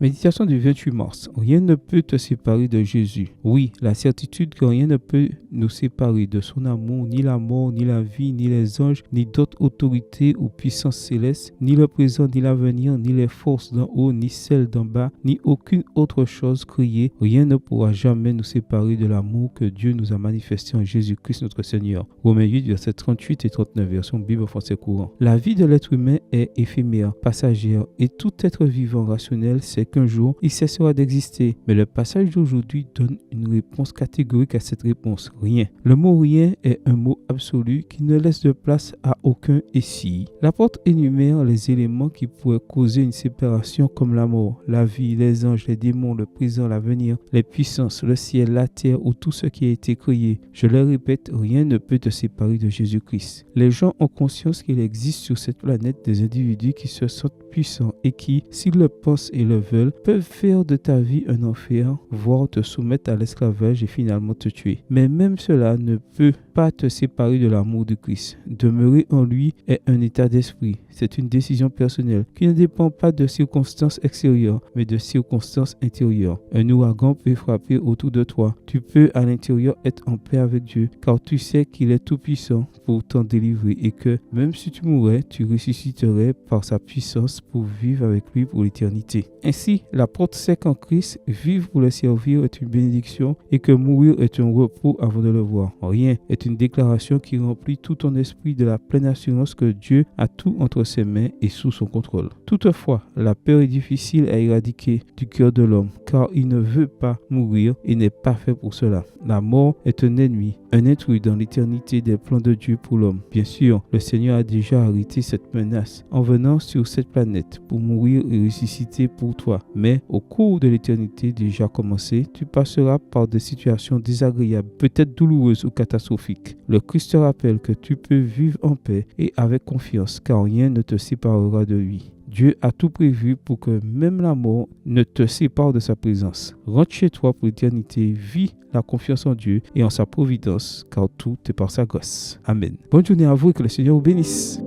Méditation du 28 mars. Rien ne peut te séparer de Jésus. Oui, la certitude que rien ne peut nous séparer de son amour, ni la mort, ni la vie, ni les anges, ni d'autres autorités ou puissances célestes, ni le présent, ni l'avenir, ni les forces d'en haut, ni celles d'en bas, ni aucune autre chose créée. Rien ne pourra jamais nous séparer de l'amour que Dieu nous a manifesté en Jésus-Christ notre Seigneur. Romains 8, versets 38 et 39, version Bible français courant. La vie de l'être humain est éphémère, passagère, et tout être vivant rationnel sait qu'un jour, il cessera d'exister. Mais le passage d'aujourd'hui donne une réponse catégorique à cette réponse. Rien. Le mot rien est un mot absolu qui ne laisse de place à aucun et si. L'apôtre énumère les éléments qui pourraient causer une séparation comme la mort, la vie, les anges, les démons, le présent, l'avenir, les puissances, le ciel, la terre ou tout ce qui a été créé. Je le répète, rien ne peut te séparer de Jésus-Christ. Les gens ont conscience qu'il existe sur cette planète des individus qui se sentent puissants et qui, s'ils le pensent et le veulent, peuvent faire de ta vie un enfer, voire te soumettre à l'esclavage et finalement te tuer. Mais même cela ne peut pas te séparer de l'amour de Christ. Demeurer en lui est un état d'esprit. C'est une décision personnelle qui ne dépend pas de circonstances extérieures, mais de circonstances intérieures. Un ouragan peut frapper autour de toi. Tu peux à l'intérieur être en paix avec Dieu, car tu sais qu'il est tout-puissant pour t'en délivrer et que même si tu mourais, tu ressusciterais par sa puissance pour vivre avec lui pour l'éternité. Ainsi, l'apôtre sait qu'en Christ, vivre pour le servir est une bénédiction et que mourir est un repos avant de le voir. Rien est une déclaration qui remplit tout ton esprit de la pleine assurance que Dieu a tout entre ses mains et sous son contrôle. Toutefois, la peur est difficile à éradiquer du cœur de l'homme, car il ne veut pas mourir et n'est pas fait pour cela. La mort est un ennemi, un intrus dans l'éternité des plans de Dieu pour l'homme. Bien sûr, le Seigneur a déjà arrêté cette menace en venant sur cette planète pour mourir et ressusciter pour toi. Mais au cours de l'éternité déjà commencée, tu passeras par des situations désagréables, peut-être douloureuses ou catastrophiques. Le Christ te rappelle que tu peux vivre en paix et avec confiance, car rien ne te séparera de lui. Dieu a tout prévu pour que même la mort ne te sépare de sa présence. Rentre chez toi pour l'éternité, vis la confiance en Dieu et en sa providence, car tout est par sa grâce. Amen. Bonne journée à vous et que le Seigneur vous bénisse.